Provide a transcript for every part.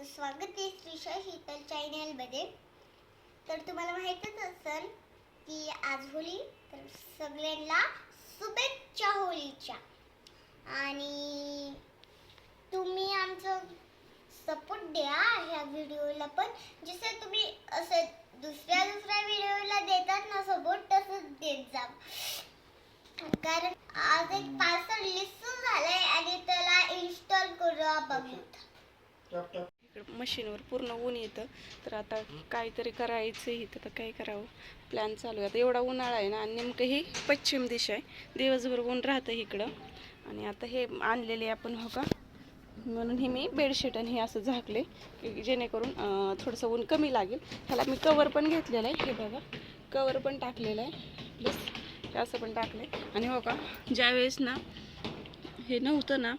तुमचं स्वागत आहे श्रीशा शीतल चॅनलमध्ये. तर तुम्हाला माहीतच असेल की आज होळी, तर सगळ्यांना शुभेच्छा होळीच्या. आणि तुम्ही आमचं सपोर्ट द्या ह्या व्हिडिओला पण, जसं तुम्ही असं दुसऱ्या व्हिडिओला देतात ना सपोर्ट, तसंच देत जा. कारण आज एक पार्सल लिस्ट झालंय आणि त्याला इन्स्टॉल करूया बघूया. मशीनवर पूर्ण ऊन येतं, तर आता काहीतरी करायचं इथं. तर काय करावं प्लॅन चालू आहे. आता एवढा उन्हाळा आहे ना, आणि नेमकं ही पश्चिम दिशा आहे, दिवसभर ऊन राहतं इकडं. आणि आता हे आणलेले आपण हो का, म्हणून हे मी बेडशीट आणि हे असं झाकले की जेणेकरून थोडंसं ऊन कमी लागेल. ह्याला मी कवर पण घेतलेलं आहे, हे बघा कवर पण टाकलेलं आहे, बस हे असं पण टाकलं आहे. आणि हो का, ज्यावेळेस ना हे नव्हतं ना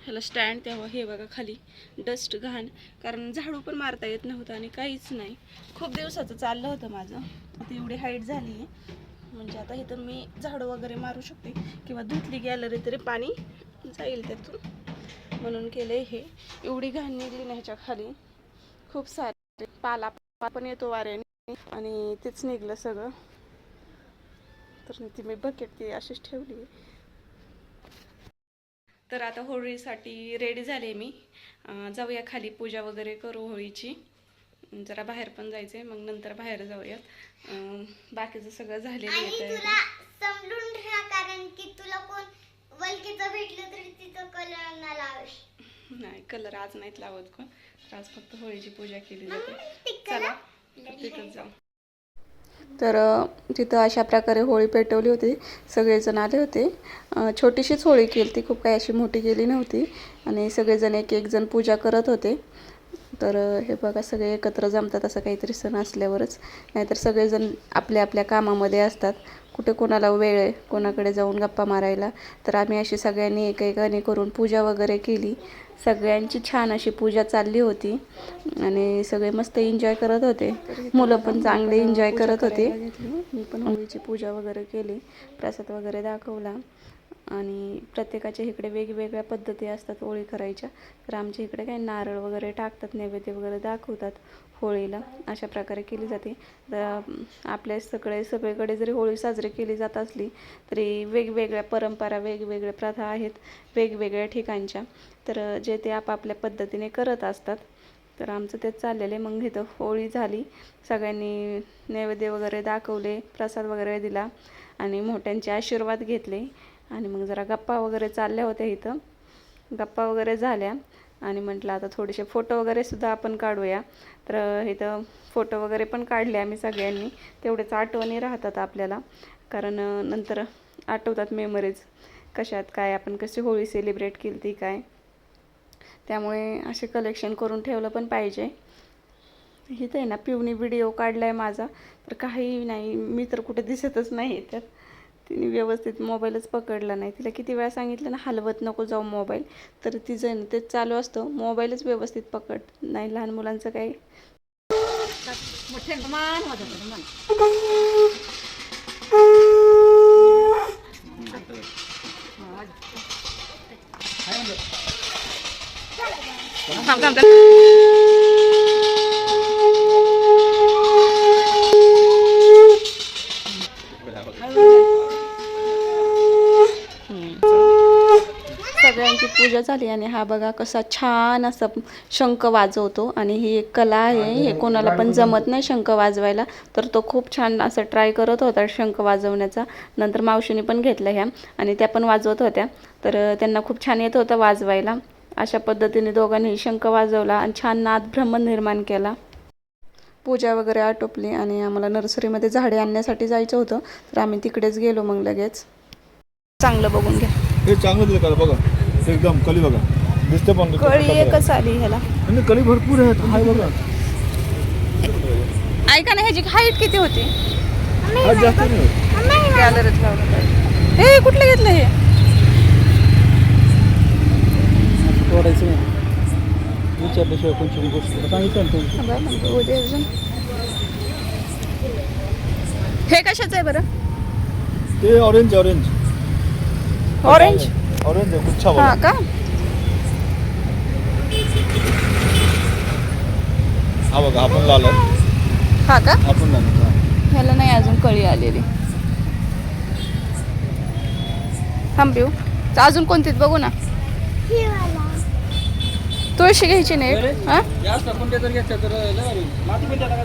ह्याला स्टँड, तेव्हा हे बघा खाली डस्ट घाण, कारण झाडू पण मारता येत नव्हतं आणि काहीच नाही. खूप दिवसाचं चाललं होतं माझं. आता एवढी हाईट झाली आहे म्हणजे आता इथं मी झाडू वगैरे मारू शकते, किंवा धुतली गॅलरी तरी पाणी जाईल त्यातून, म्हणून केलंय हे. एवढी घाण निघली ना ह्याच्या खाली, खूप सारे पाला पण येतो वाऱ्याने, आणि तेच निघलं सगळं. तर ती मी बकेट ती अशीच ठेवली. तर आता होळीसाठी रेडी झाले मी. जाऊया खाली, पूजा वगैरे करू होळीची. जरा बाहेर पण जायचंय, मग नंतर बाहेर जाऊयात. बाकीचं सगळं झालेलं आहे. तुला समजून घ्या, कारण की तुला कोण वलकीचं भेटलं तरी तिचं कलर ना लावश. नाही, कलर आज नाहीत लावत कोण, आज फक्त होळीची पूजा केली जाते. चला तिथं जाऊ. तर तिथं अशा प्रकारे होळी पेटवली होती, सगळेजण आले होते. छोटीशीच होळी केली ती, खूप काही अशी मोठी केली नव्हती. आणि सगळेजण एक एक जण पूजा करत होते. तर हे बघा, सगळे एकत्र जमतात असं काहीतरी सण असल्यावरच, नाहीतर सगळेजण आपल्या आपल्या कामामध्ये असतात. कुठे कोणाला वेळ आहे कोणाकडे जाऊन गप्पा मारायला. तर आम्ही अशी सगळ्यांनी एकेकाने करून पूजा वगैरे केली. सगळ्यांची छान अशी पूजा चालली होती आणि सगळे मस्त एन्जॉय करत होते. मुलं पण चांगले एन्जॉय करत होते. मी पण होळीची पूजा वगैरे केली, प्रसाद वगैरे दाखवला. आणि प्रत्येकाच्या इकडे वेगवेगळ्या पद्धती असतात होळी करायच्या. तर आमच्या इकडे काही नारळ वगैरे टाकतात, नैवेद्य वगैरे दाखवतात होळीला, अशा प्रकारे केली जाते. तर आपल्या सगळीकडे जरी होळी साजरी केली जात असली तरी वेगवेगळ्या परंपरा, वेगवेगळ्या प्रथा आहेत वेगवेगळ्या ठिकाणच्या. तर जे ते आपापल्या पद्धतीने करत असतात. तर आमचं तेच चाललेलं आहे. मग इथं होळी झाली, सगळ्यांनी नैवेद्य वगैरे दाखवले, प्रसाद वगैरे दिला आणि मोठ्यांचे आशीर्वाद घेतले. आणि मग जरा गप्पा वगैरे चालल्या होत्या इथं, गप्पा वगैरे झाल्या. आणि म्हटलं आता थोडेसे फोटो वगैरे सुद्धा आपण काढूया. तर इथं फोटो वगैरे पण काढले आम्ही सगळ्यांनी. तेवढेच आठवणी राहतात आपल्याला, कारण नंतर आठवतात मेमरीज, कशात काय आपण कशी होळी सेलिब्रेट केली ती काय. त्यामुळे असे कलेक्शन करून ठेवलं पण पाहिजे. इथं आहे ना पिवणी व्हिडिओ काढला आहे माझा, तर काही नाही, मी तर कुठे दिसतच नाही. तर तिने व्यवस्थित मोबाईलच पकडला नाही. तिला किती वेळा सांगितलं ना, हलवत नको जाऊ मोबाईल, तर तिचं तेच चालू असतं, मोबाईलच व्यवस्थित पकड नाही. लहान मुलांचं काही सगळ्यांची पूजा झाली. आणि हा बघा कसा छान असा शंख वाजवतो, आणि ही एक कला आहे. हे कोणाला पण जमत नाही शंख वाजवायला, तर तो खूप छान असं ट्राय करत होता शंख वाजवण्याचा. नंतर मावशीने पण घेतलं ह्या, आणि त्या पण वाजवत होत्या, तर त्यांना खूप छान येत होतं वाजवायला. अशा पद्धतीने दोघांनी शंख वाजवला आणि छान नादब्रह्म निर्माण केला. पूजा वगैरे आटोपली आणि आम्हाला नर्सरीमध्ये झाडे आणण्यासाठी जायचं होतं, तर आम्ही तिकडेच गेलो. मग लगेच चांगलं बघून घ्या, हे चांगलं दिलं का बघा, एकदम कली बघा, दिसते पण कळी एकच आली ह्याला. आणि कली भरपूर आहे, हाय बघा. ऐका ना, ह्याची हाईट किती होती? आज जास्त नाही गॅलरीत लावलं पाहिजे. हे कुठलं घेतलं हे? तोडायचं नाही, विचारल्याशिवाय कोणची गोष्ट सांगितलं. हे कशाचं आहे बरं? ते ऑरेंज ऑरेंज ऑरेंज ऑरेंज आहे, गुच्छा हा बघा. का? हा बघा आपण लावला हा का? आपण लावला. ह्याला नाही अजून कळी आलेली. थांब पिऊ. अजून कोणतीत बघू ना. हे वाला. तुळशी घ्यायची नाही हा? जास्त आपण ते जर घेतलं तर माती पण टाका.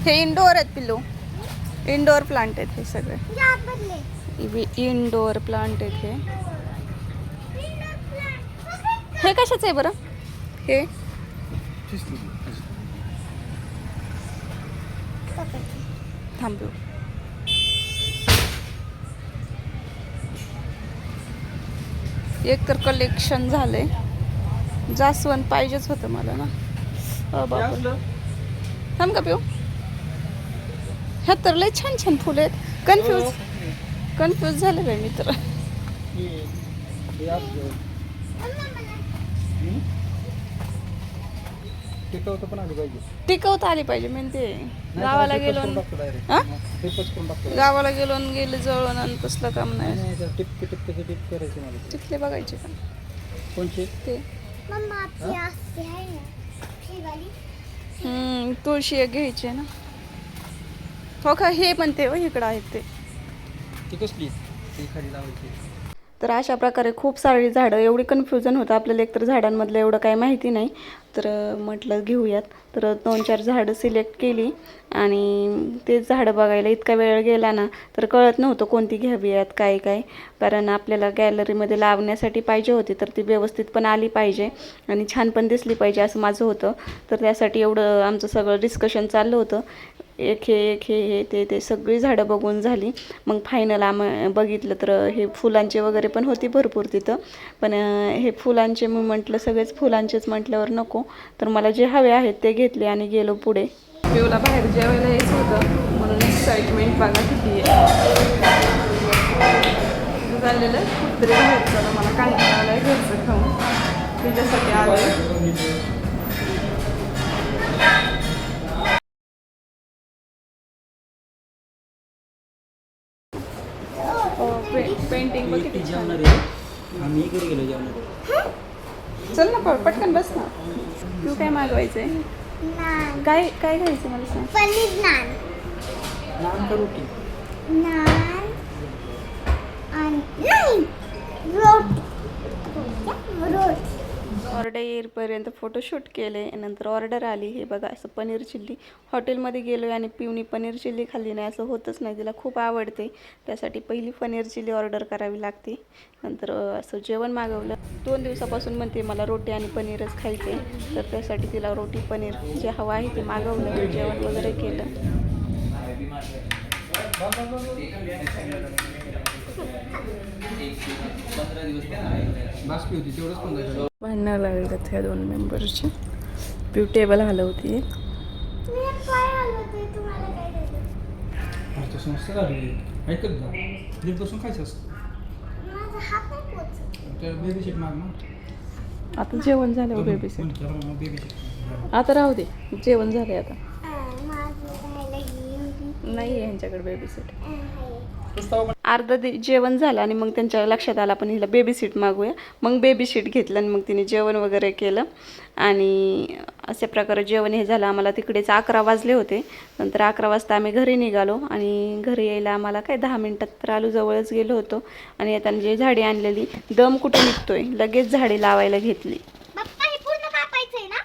हे इंडोर आहेत पिल्लू. इंडोर प्लांट आहेत हे सगळे. या बदले. इंडोर प्लांट आहेत हे कशाचं आहे बरं हे? थांबू. एक तर कलेक्शन झालंय. जास्वंद पाहिजेच होतं मला ना. बाबा थांब का पिऊ. ह्यात तर लय छान छान फुलं आहेत. कन्फ्यूज झाले बाई मी तर. टिकवता आली पाहिजे मी ते. गावाला गेलो गावाला गेलो आणि गेले जळून आणि तसलं काम नाही. तिथले बघायचे का कोणचे ते? मम्मा आपली असते आहे ना ही वाली. तुळशी एक घ्यायची आहे ना. हो का हे पण ते इकडं आहेत ते कसली ती खाली लावायची. तर अशा प्रकारे खूप सारी झाडं. एवढी कन्फ्युजन होतं आपल्याला. एकतर झाडांमधलं एवढं काही माहिती नाही तर म्हटलं घेऊयात. तर 2-4 झाडं सिलेक्ट केली आणि ते झाडं बघायला इतका वेळ गेला ना तर कळत नव्हतं कोणती घ्यावीयात काय काय. कारण आपल्याला गॅलरीमध्ये लावण्यासाठी पाहिजे होती तर ती व्यवस्थित पण आली पाहिजे आणि छान पण दिसली पाहिजे असं माझं होतं. तर त्यासाठी एवढं आमचं सगळं डिस्कशन चाललं होतं. एक हे ते सगळी झाडं बघून झाली. मग फायनल आम्ही बघितलं तर हे फुलांचे वगैरे पण होती भरपूर तिथं. पण हे फुलांचे मी म्हटलं सगळेच फुलांचेच म्हटल्यावर नको तर मला जे हवे आहेत ते घेतले आणि गेलो पुढे. पिऊला बाहेर जेवायला यायचं होतं म्हणून एक्साइटमेंट बघा किती झालेलं आहे. कुठतरी बाहेर चला मला काही खायला घरचं खाऊन तिच्यासाठी आलं. पेंटिंग बघ किती छान. आम्ही घरी गेलो जेवणार. चल ना पटकन बस ना. तू काय मागवायचंय? नान. काय काय घ्यायचं मला सांग. पनीर नान. नान का रोटी? नान आणि नाही रोटी. रोटी. ऑर्डर येईपर्यंत फोटोशूट केले. नंतर ऑर्डर आली. हे बघा असं पनीर चिल्ली. हॉटेलमध्ये गेलो आणि पिवणी पनीर चिल्ली खाल्ली नाही असं होतच नाही. तिला खूप आवडते त्यासाठी पहिली पनीर चिल्ली ऑर्डर करावी लागते. नंतर असं जेवण मागवलं. 2 दिवसापासून म्हणते मला रोटी आणि पनीरच खायचे तर त्यासाठी तिला रोटी पनीर जे हवं आहे ते मागवलं. जेवण वगैरे केलं. भांडणं लागलं ह्या 2 मेंबरची. पिऊ टेबल हलवती. मी काय हलवते तुम्हाला काय द्यायचं? संस्था झाली ऐकत जा. दीडपासून खायचं असतं. माझा हात नाही पोचत. तर बेबी शीट माग ना. आता जेवण झालं बेबी सीट. बेबी शीट आता राहू दे. जेवण झालंय आता. माझं राहायला गेली. नाही यांच्याकडे बेबी सीट. पुस्तक जेवण झालं आणि मग त्यांच्या लक्षात आलं आपण हिला बेबी सीट मागूया. मग बेबी सीट घेतलं आणि मग तिने जेवण वगैरे केलं आणि अशा प्रकारे जेवण हे झालं. आम्हाला तिकडेच 11 वाजले होते. नंतर 11 वाजता आम्ही घरी निघालो आणि घरी यायला आम्हाला काय 10 मिनटात तर आलो. जवळच गेलो होतो आणि येताना जे झाडी आणलेली दम कुठे निघतोय लगेच झाडी लावायला घेतली. पप्पा हे पूर्ण कापायचंय ना?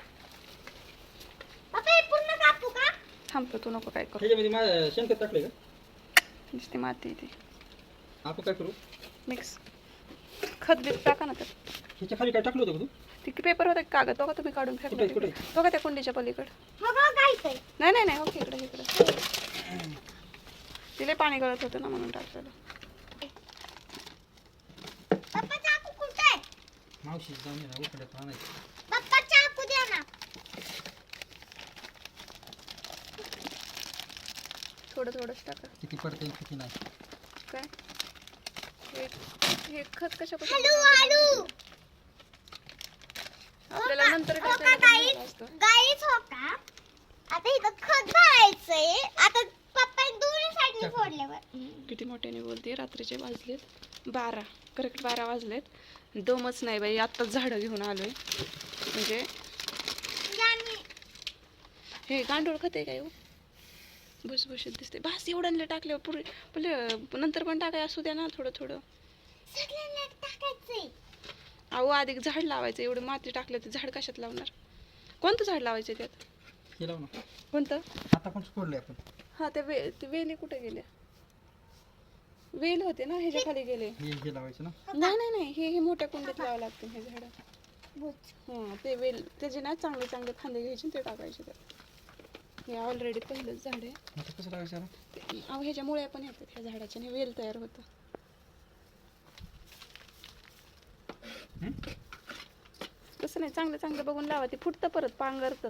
पप्पा हे पूर्ण कापू का? थांबतो तू नको काय करू. ह्याच्यामध्ये माझं शेणखत टाकले का? नुसती माती ती आपण काय करू? मिक्स खत बीत टाका ना तर. ह्याच्या खाली काय टाकलं होतं का तू? ती पेपर होता कागद बघा तुम्ही काढून फेकलं. कुठे? बघा त्या कुंडीच्या पलीकडे. हो का गायचंय? नाही ओके इकडे तिला पाणी गळत होतं ना म्हणून टाकलेलं. पप्पा चाकू कुठे आहे? मावशी जाऊन ये ना उकडे आणायचं. पप्पा चाकू द्या ना. थोडंच टाका. किती पडते किती नाही. काय हे खत कशापासून हळू आपल्याला नंतर हो का गाईच हो का? आता इथं खत भरायचंय. आता पप्पा दोन्ही साईड चटणी फोडल्यावर. किती मोठ्याने बोलते. रात्रीचे वाजलेत 12, करेक्ट 12 वाजलेत. दमच नाही बाई. आत्ताच झाडं घेऊन आलोय. म्हणजे हे गांडूळ खत आहे काय हो? भुसभुशीत दिसते. भास एवढ्याला टाकल्यावर पुढे पहिले नंतर पण टाकाय असू द्या ना थोडं थोडं. सगळ्यांना टाकायचंय. अहो आधी झाड लावायचं. एवढं माती टाकलं तर झाड कशात लावणार? कोणतं झाड लावायचं त्यात? हे लाव ना. कोणतं? आता पण सोडले आपण. हा ते वेली कुठे गेल्या? वेल होते ना ह्याच्या खाली गेले. हे लावायचं ना. नाही नाही नाही हे मोठ्या कुंडीत लावावं लागतं हे झाड. हां ते वेल त्याचे ना चांगले चांगले फांदे घ्यायचे ते टाकायचे त्यात. हे ऑलरेडी पहिलंच झाड आहे. आता कसं लावायचं याला? अहो ह्याच्या मुळ्या पण येतात ह्या झाडाच्या. हे वेल तयार होतं. तसं नाही चांगलं चांगलं बघून लावा. ते फुटतं परत पांघरतं.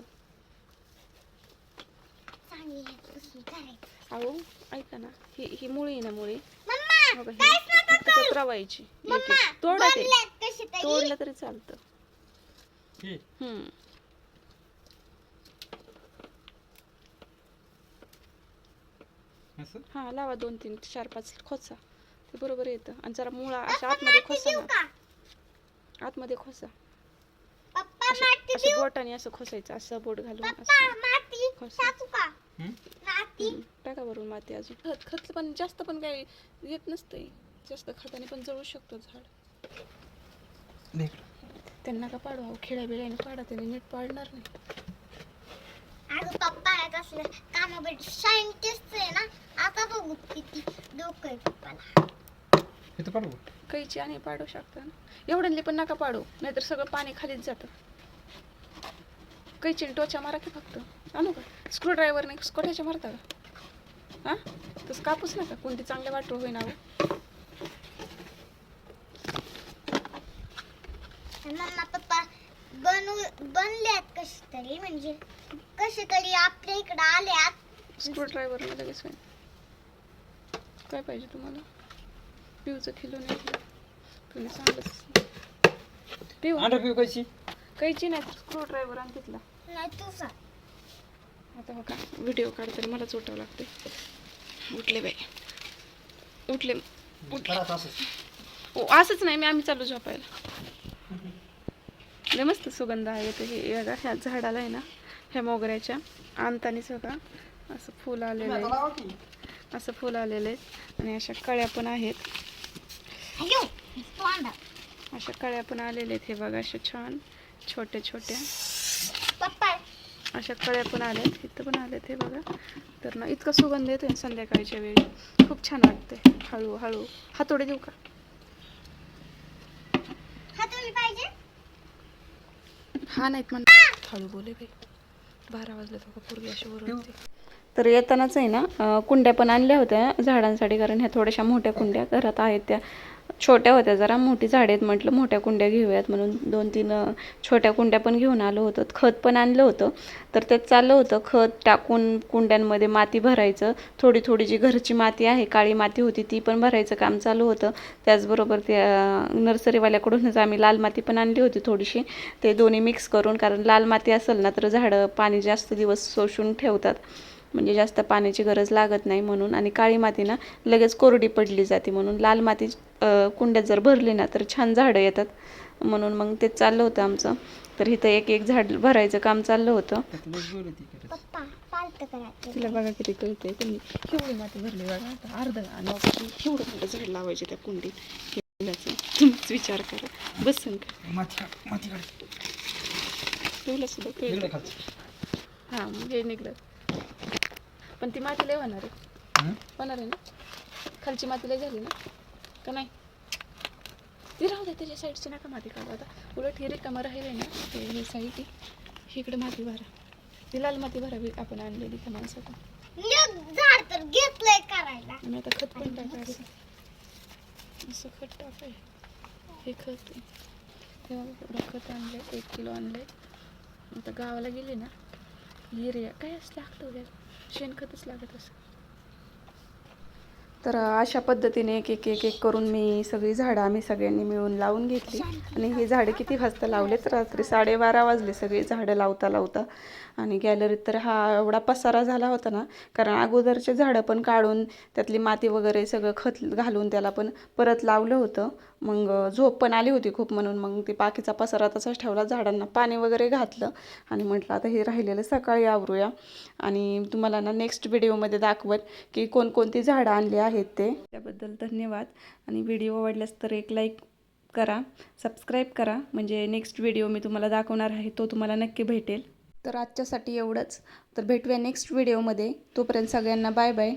चांगली आहे करायचं. अहो ऐका ना ही मुळी आहे ना मुळी मम्मा बघा काहीच नका ही त्याच्यात रवायची. एक एक तोडा ते बनल्यात कशी तरी. तोडलं तरी चालतं. हे असं हा लावा 2 3 4 5 खोसा. ते बरोबर येतं. आणि जरा मुळा अशा आतमध्ये खोसा देऊ ना. का? आतमध्ये खोसा. पप्पा माती असं बोटाने असं खोसायचं. असं बोट घालून पप्पा असं माती खोसा. टाकू का? माती टाका वरून माती अजून. खत पण जास्त पण काही येत नसतंय. जास्त खताने पण जळू शकतो झाड. देख. त्यांना का पाडू? खेड्या बिड्याने पाडा. त्याने नीट पाडणार नाही. अगं पप्पा असलं कामाबद्दल सायंटिस्ट आहे ना. आता बघू किती डोकं आहे पप्पाला. हे तर पाडू. कैची आणि पाडू शकता ना. एवढ्यांनी पण नका पाडू नाहीतर सगळं पाणी खालीच जातं. कैचीने टोचा मारा की फक्त. आणू का स्क्रू ड्रायव्हरने कोठ्याच्या मारता का? हां तसं कापूच नका. कोणती चांगले वाटू होईना अहो. मम्मा पप्पा बनल्यात कशी तरी. म्हणजे कशी तरी आपल्या इकडे आल्यात. स्क्रू ड्रायव्हरने लगेच होईल. काय पाहिजे तुम्हाला? पिऊचं किलो नाही तुम्ही सांगच. पिऊ अंडा पिऊ कशी? कैची नाही स्क्रू ड्रायव्हर आणि तिथला. नाही तू सांग. आता हो का व्हिडिओ काढताना मलाच उठावं लागते. उठले बाई उठले. परत असंच. हो असंच नाही आम्ही चालू झोपायला. लय मस्त सुगंध आहे येतो. हे बघा ह्या झाडाला आहे ना ह्या मोगऱ्याच्या आणतानीच बघा असं फुल आलेलं आहे. असं फुल आलेलं आहे. आणि अशा कळ्या पण आहेत. अयो तोंडा. अशा कळ्या पण आलेल्या आहेत. हे बघा अशा छान छोट्या छोट्या पप्पा अशा कळ्या पण आल्यात. इथं पण आल्यात हे बघा. तर ना इतका सुगंध येतोय संध्याकाळच्या वेळी. खूप छान वाटतंय. हळू हळू हातोडे देऊ का? हातोडी पाहिजे. हा नाहीत म्हणा. हळू बोले बाई. 12 वाजले तर पूर्वी अशी ओरडते. तर येतानाच आहे ना कुंड्या पण आणल्या होत्या झाडांसाठी. कारण ह्या थोड्याशा मोठ्या कुंड्या घरात आहेत त्या छोट्या होत्या जरा. मोठी झाडे आहेत म्हटलं मोठ्या कुंड्या घेऊयात म्हणून 2 3 छोट्या कुंड्या पण घेऊन आलो होतो. खत पण आणलं होतं. तर त्यात चाललं होतं खत टाकून कुंड्यांमध्ये माती भरायचं. थोडी थोडी जी घरची माती आहे काळी माती होती ती पण भरायचं काम चालू होतं. त्याचबरोबर त्या नर्सरीवाल्याकडूनच आम्ही लाल माती पण आणली होती थोडीशी. ते दोन्ही मिक्स करून. कारण लाल माती असेल ना तर झाडं पाणी जास्त दिवस शोषून ठेवतात. म्हणजे जास्त पाण्याची गरज लागत नाही म्हणून. आणि काळी माती ना लगेच कोरडी पडली जाते म्हणून. लाल माती कुंड्यात जर भरली ना तर छान झाडं येतात म्हणून मग ते चाललं होतं आमचं. तर इथं एक एक झाड भरायचं काम चाललं होतं. पप्पा पालत करायचं. तिला बघा किती कळतंय. तुम्ही केवढी माती भरली बघा. आता अर्ध आणि केवढं मोठं झाड लावायचे त्या कुंडीत. तुम्हीच विचार करा. बसन का माती तुला सुद्धा कळलं. हां मग हे निघलं. पण ती माती लय होणार आहे. होणार आहे ना. खालची माती लय झाली ना का नाही? ती राहू दे. त्याच्या साईडची नका माती काढू आता. उलट हे रिकामं राहिले ना हे साईड इकडे माती भरा. ती लाल माती भरावी आपण आणलेली त्या माणसाकडून. झाड तर घेतलंय करायला. आणि आता खत पण टाकायचं. असं खत टाकाय. हे खत तेव्हा खत आणलंय 1 किलो आणलंय. आता गावाला गेली ना युरिया काय असं लागतं वगैरे शेणखतच लागत असं. तर अशा पद्धतीने एक एक एक एक करून मी सगळी झाडं आम्ही सगळ्यांनी मिळून लावून घेतली. आणि ही झाडं किती वाजता लावलेत? रात्री 12:30 वाजले सगळी झाडं लावता लावता. आणि गॅलरीत तर हा एवढा पसारा झाला होता ना, कारण अगोदरचे झाडं पण काढून त्यातली माती वगैरे सगळं खत घालून त्याला पण परत लावलं होतं. मग झोप पण आली होती खूप, म्हणून मग ते बाकीचा पसारा तसाच ठेवला, झाडांना पाणी वगैरे घातलं आणि म्हटलं आता हे राहिलेलं सकाळी आवरूया. आणि तुम्हाला ना नेक्स्ट व्हिडिओमध्ये दाखवत की कोणकोणती झाडं आणली आहेत ते. त्याबद्दल धन्यवाद. आणि व्हिडिओ आवडल्यास तर एक लाईक करा, सबस्क्राईब करा, म्हणजे नेक्स्ट व्हिडिओ मी तुम्हाला दाखवणार आहे तो तुम्हाला नक्की भेटेल. तर आजच्यासाठी एवढंच. तर भेटूया नेक्स्ट व्हिडिओमध्ये. तोपर्यंत सगळ्यांना बाय बाय.